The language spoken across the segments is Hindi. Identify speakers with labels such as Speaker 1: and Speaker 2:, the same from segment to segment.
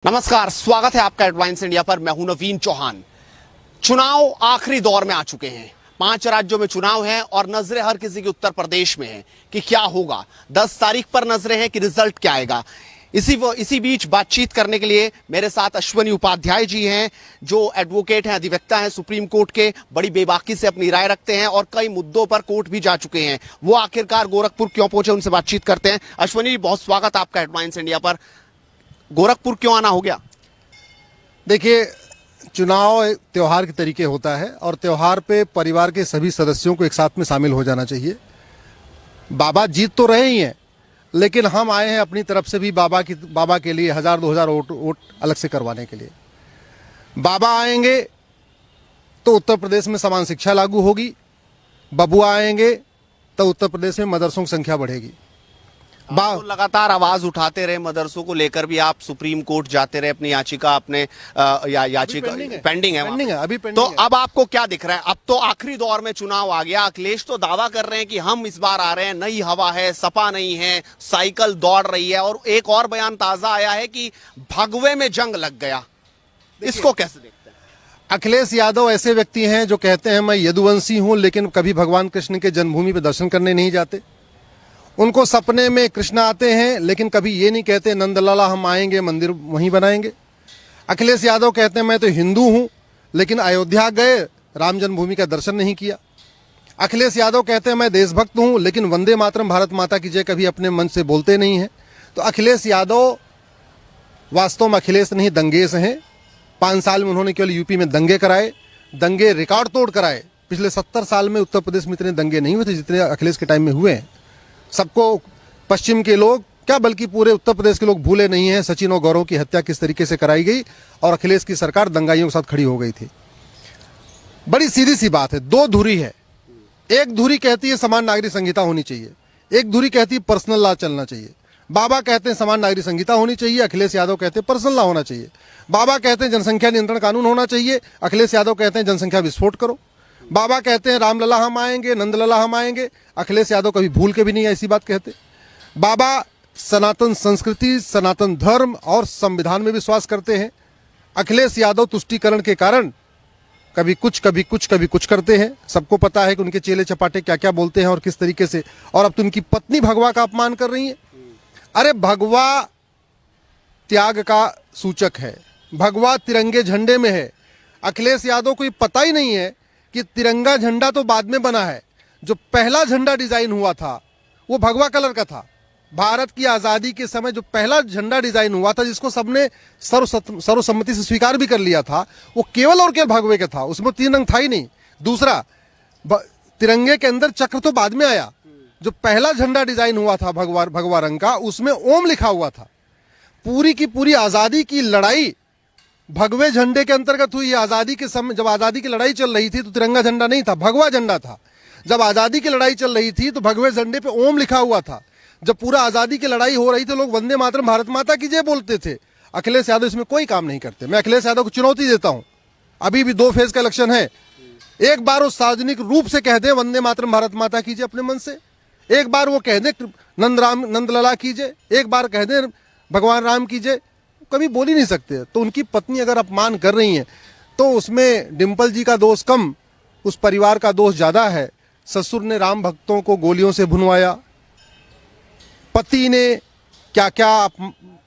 Speaker 1: नमस्कार, स्वागत है आपका एडवांस इंडिया पर। मैं हूं नवीन चौहान। चुनाव आखिरी दौर में आ चुके हैं। 5 राज्यों में चुनाव है और नजरें हर किसी की उत्तर प्रदेश में है कि क्या होगा। 10 तारीख पर नजरें हैं कि रिजल्ट क्या आएगा। इसी बीच बातचीत करने के लिए मेरे साथ अश्वनी उपाध्याय जी हैं, जो एडवोकेट हैं, अधिवक्ता हैं, सुप्रीम कोर्ट के, बड़ी बेबाकी से अपनी राय रखते हैं और कई मुद्दों पर कोर्ट भी जा चुके हैं। वो आखिरकार गोरखपुर क्यों पहुंचे, उनसे बातचीत करते हैं। अश्वनी जी, बहुत स्वागत आपका एडवांस इंडिया पर। गोरखपुर क्यों आना हो गया?
Speaker 2: देखिए, चुनाव एक त्योहार के तरीके होता है और त्योहार पे परिवार के सभी सदस्यों को एक साथ में शामिल हो जाना चाहिए। बाबा जीत तो रहे ही हैं, लेकिन हम आए हैं अपनी तरफ से भी बाबा के लिए 1000-2000 वोट अलग से करवाने के लिए। बाबा आएंगे तो उत्तर प्रदेश में समान शिक्षा लागू होगी। बबुआ आएंगे तो उत्तर प्रदेश में मदरसों की संख्या बढ़ेगी।
Speaker 1: तो लगातार आवाज उठाते रहे मदरसों को लेकर भी, आप सुप्रीम कोर्ट जाते रहे, अपनी याचिका अपने याचिका पेंडिंग है
Speaker 2: अभी
Speaker 1: तो अब आपको क्या दिख रहा है? अब तो आखिरी दौर में चुनाव आ गया। अखिलेश तो दावा कर रहे हैं कि हम इस बार आ रहे हैं, नई हवा है, सपा नहीं है, साइकिल दौड़ रही है। और एक और बयान ताजा आया है कि भगवे में जंग लग गया। इसको कैसे देखते हैं?
Speaker 2: अखिलेश यादव ऐसे व्यक्ति हैं जो कहते हैं मैं यदुवंशी हूं, लेकिन कभी भगवान कृष्ण के जन्मभूमि पर दर्शन करने नहीं जाते। उनको सपने में कृष्ण आते हैं, लेकिन कभी ये नहीं कहते नंदलाला हम आएंगे, मंदिर वहीं बनाएंगे। अखिलेश यादव कहते हैं मैं तो हिंदू हूं, लेकिन अयोध्या गए, राम जन्मभूमि का दर्शन नहीं किया। अखिलेश यादव कहते हैं मैं देशभक्त हूं, लेकिन वंदे मातरम भारत माता की जय कभी अपने मन से बोलते नहीं हैं। तो अखिलेश यादव वास्तव में अखिलेश नहीं, दंगेश हैं। 5 साल में उन्होंने केवल यूपी में दंगे कराए, दंगे रिकॉर्ड तोड़ कराए। पिछले 70 साल में उत्तर प्रदेश में इतने दंगे नहीं हुए थे जितने अखिलेश के टाइम में हुए हैं। सबको पश्चिम के लोग क्या, बल्कि पूरे उत्तर प्रदेश के लोग भूले नहीं हैं सचिन और गौरव की हत्या किस तरीके से कराई गई और अखिलेश की सरकार दंगाइयों के साथ खड़ी हो गई थी। बड़ी सीधी सी बात है, 2 धुरी है। एक धुरी कहती है समान नागरिक संहिता होनी चाहिए, एक धुरी कहती है पर्सनल लॉ चलना चाहिए। बाबा कहते हैं समान नागरिक संहिता होनी चाहिए, अखिलेश यादव कहते हैं पर्सनल लॉ होना चाहिए। बाबा कहते हैं जनसंख्या नियंत्रण कानून होना चाहिए, अखिलेश यादव कहते हैं जनसंख्या विस्फोट करो। बाबा कहते हैं रामलला हम आएंगे, नंदलला हम आएंगे, अखिलेश यादव कभी भूल के भी नहीं ऐसी बात कहते। बाबा सनातन संस्कृति, सनातन धर्म और संविधान में विश्वास करते हैं। अखिलेश यादव तुष्टीकरण के कारण कभी कुछ करते हैं। सबको पता है कि उनके चेले चपाटे क्या क्या बोलते हैं और किस तरीके से। और अब तो उनकी पत्नी भगवा का अपमान कर रही है। अरे भगवा त्याग का सूचक है, भगवा तिरंगे झंडे में है। अखिलेश यादव को ये पता ही नहीं है कि तिरंगा झंडा तो बाद में बना है। जो पहला झंडा डिजाइन हुआ था वो भगवा कलर का था। भारत की आजादी के समय जो पहला झंडा डिजाइन हुआ था, जिसको सबने सर्वसम्मति से स्वीकार भी कर लिया था, वो केवल और केवल भगवे का था। उसमें 3 रंग था ही नहीं। दूसरा, तिरंगे के अंदर चक्र तो बाद में आया। जो पहला झंडा डिजाइन हुआ था भगवा रंग का, उसमें ओम लिखा हुआ था। पूरी की पूरी आजादी की लड़ाई भगवे झंडे के अंतर्गत हुई। आजादी के समय जब आजादी की लड़ाई चल रही थी तो तिरंगा झंडा नहीं था, भगवा झंडा था। जब आजादी की लड़ाई चल रही थी तो भगवे झंडे पे ओम लिखा हुआ था। जब पूरा आजादी की लड़ाई हो रही थी, लोग वंदे मातरम भारत माता की जय बोलते थे। अखिलेश यादव इसमें कोई काम नहीं करते। मैं अखिलेश यादव को चुनौती देता हूं, अभी भी 2 फेज का इलेक्शन है। एक बार वो सार्वजनिक रूप से कह दे वंदे मातरम भारत माता की जय अपने मन से, एक बार वो कह दे नंदलाला की जय, एक बार कह दे भगवान राम की जय। कभी बोल ही नहीं सकते। तो उनकी पत्नी अगर अपमान कर रही हैं तो उसमें डिंपल जी का दोष कम, उस परिवार का दोष ज्यादा है। ससुर ने राम भक्तों को गोलियों से भुनवाया, पति ने क्या क्या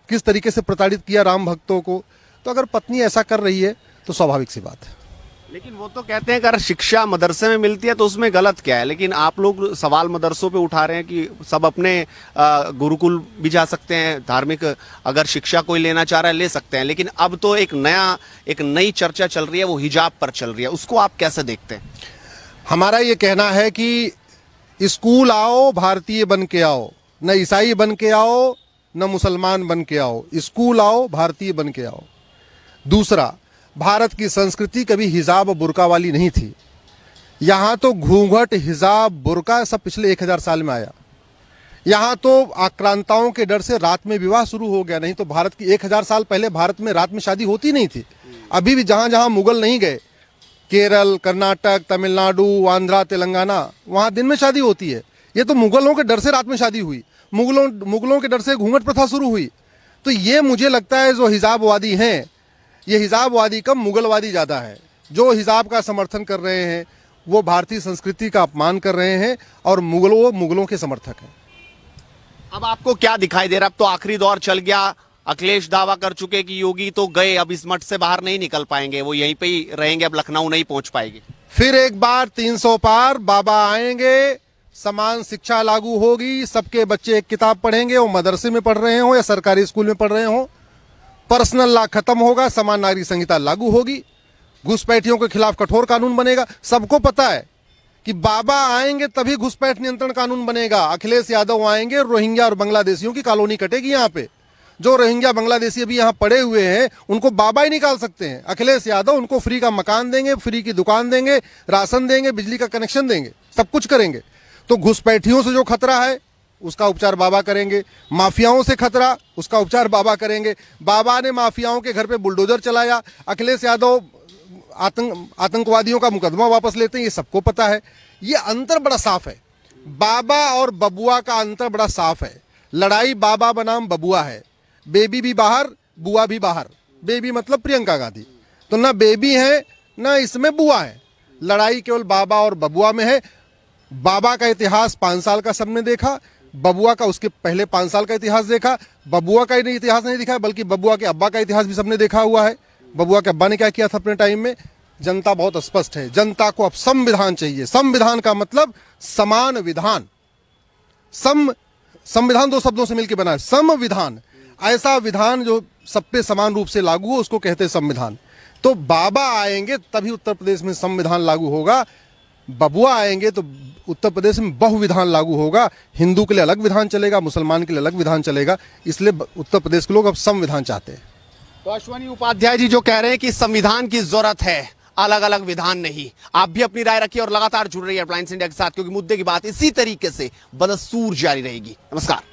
Speaker 2: किस तरीके से प्रताड़ित किया राम भक्तों को। तो अगर पत्नी ऐसा कर रही है तो स्वाभाविक सी बात है।
Speaker 1: लेकिन वो तो कहते हैं अगर शिक्षा मदरसे में मिलती है तो उसमें गलत क्या है। लेकिन आप लोग सवाल मदरसों पे उठा रहे हैं कि सब अपने गुरुकुल भी जा सकते हैं, धार्मिक अगर शिक्षा कोई लेना चाह रहा है ले सकते हैं। लेकिन अब तो एक नई चर्चा चल रही है, वो हिजाब पर चल रही है। उसको आप कैसे देखते हैं?
Speaker 2: हमारा ये कहना है कि स्कूल आओ, भारतीय बन के आओ, न ईसाई बन के आओ न मुसलमान बन के आओ, स्कूल आओ, भारतीय बन के आओ। दूसरा, भारत की संस्कृति कभी हिजाब बुर्का वाली नहीं थी। यहाँ तो घूंघट, हिजाब, बुर्का सब पिछले 1000 साल में आया। यहाँ तो आक्रांताओं के डर से रात में विवाह शुरू हो गया। नहीं तो भारत की 1000 साल पहले भारत में रात में शादी होती नहीं थी। अभी भी जहाँ जहाँ मुगल नहीं गए, केरल, कर्नाटक, तमिलनाडु, आंध्रा, तेलंगाना, वहाँ दिन में शादी होती है। ये तो मुगलों के डर से रात में शादी हुई। मुगलों के डर से घूंघट प्रथा शुरू हुई। तो ये मुझे लगता है जो हिजाबवादी हैं, ये हिजाबवादी कम मुगलवादी ज्यादा है। जो हिजाब का समर्थन कर रहे हैं वो भारतीय संस्कृति का अपमान कर रहे हैं और मुगलों के समर्थक हैं।
Speaker 1: अब आपको क्या दिखाई दे रहा? अब तो आखिरी दौर चल गया। अखिलेश दावा कर चुके कि योगी तो गए, अब इस मठ से बाहर नहीं निकल पाएंगे, वो यहीं पे ही रहेंगे, अब लखनऊ नहीं पहुंच पाएंगे।
Speaker 2: फिर एक बार 300 पार बाबा आएंगे, समान शिक्षा लागू होगी, सबके बच्चे एक किताब पढ़ेंगे, वो मदरसे में पढ़ रहे हो या सरकारी स्कूल में पढ़ रहे हो, पर्सनल लॉ खत्म होगा, समान नागरिक संहिता लागू होगी, घुसपैठियों के खिलाफ कठोर कानून बनेगा। सबको पता है कि बाबा आएंगे तभी घुसपैठ नियंत्रण कानून बनेगा। अखिलेश यादव आएंगे, रोहिंग्या और बांग्लादेशियों की कॉलोनी कटेगी। यहाँ पे जो रोहिंग्या बांग्लादेशी अभी यहाँ पड़े हुए हैं उनको बाबा ही निकाल सकते हैं। अखिलेश यादव उनको फ्री का मकान देंगे, फ्री की दुकान देंगे, राशन देंगे, बिजली का कनेक्शन देंगे, सब कुछ करेंगे। तो घुसपैठियों से जो खतरा है उसका उपचार बाबा करेंगे, माफियाओं से खतरा उसका उपचार बाबा करेंगे। बाबा ने माफियाओं के घर पे बुलडोजर चलाया, अखिलेश यादव आतंकवादियों का मुकदमा वापस लेते हैं, ये सबको पता है। ये अंतर बड़ा साफ है, बाबा और बबुआ का अंतर बड़ा साफ है। लड़ाई बाबा बनाम बबुआ है, बेबी भी बाहर बुआ भी बाहर। बेबी मतलब प्रियंका गांधी, तो ना बेबी है ना इसमें बुआ है। लड़ाई केवल बाबा और बबुआ में है। बाबा का इतिहास 5 साल का सबने देखा, बबुआ का उसके पहले 5 साल का इतिहास देखा। बबुआ का ही इतिहास नहीं दिखा बल्कि बबुआ के अब्बा का इतिहास भी सबने देखा हुआ है। बबुआ के अब्बा ने क्या किया था अपने टाइम में। जनता बहुत स्पष्ट है, जनता को अब संविधान चाहिए। संविधान का मतलब समान विधान। संविधान 2 शब्दों से मिलकर बना है, संविधान। ऐसा विधान जो सब पे समान रूप से लागू हो उसको कहते हैं संविधान। तो बाबा आएंगे तभी उत्तर प्रदेश में संविधान लागू होगा, बबुआ आएंगे तो उत्तर प्रदेश में बहुविधान लागू होगा। हिंदू के लिए अलग विधान चलेगा, मुसलमान के लिए अलग विधान चलेगा। इसलिए उत्तर प्रदेश के लोग अब संविधान चाहते हैं।
Speaker 1: तो अश्वनी उपाध्याय जी जो कह रहे हैं कि संविधान की जरूरत है, अलग अलग विधान नहीं। आप भी अपनी राय रखिए और लगातार जुड़ रही है हेडलाइंस इंडिया के साथ, क्योंकि मुद्दे की बात इसी तरीके से बदस्तूर जारी रहेगी। नमस्कार।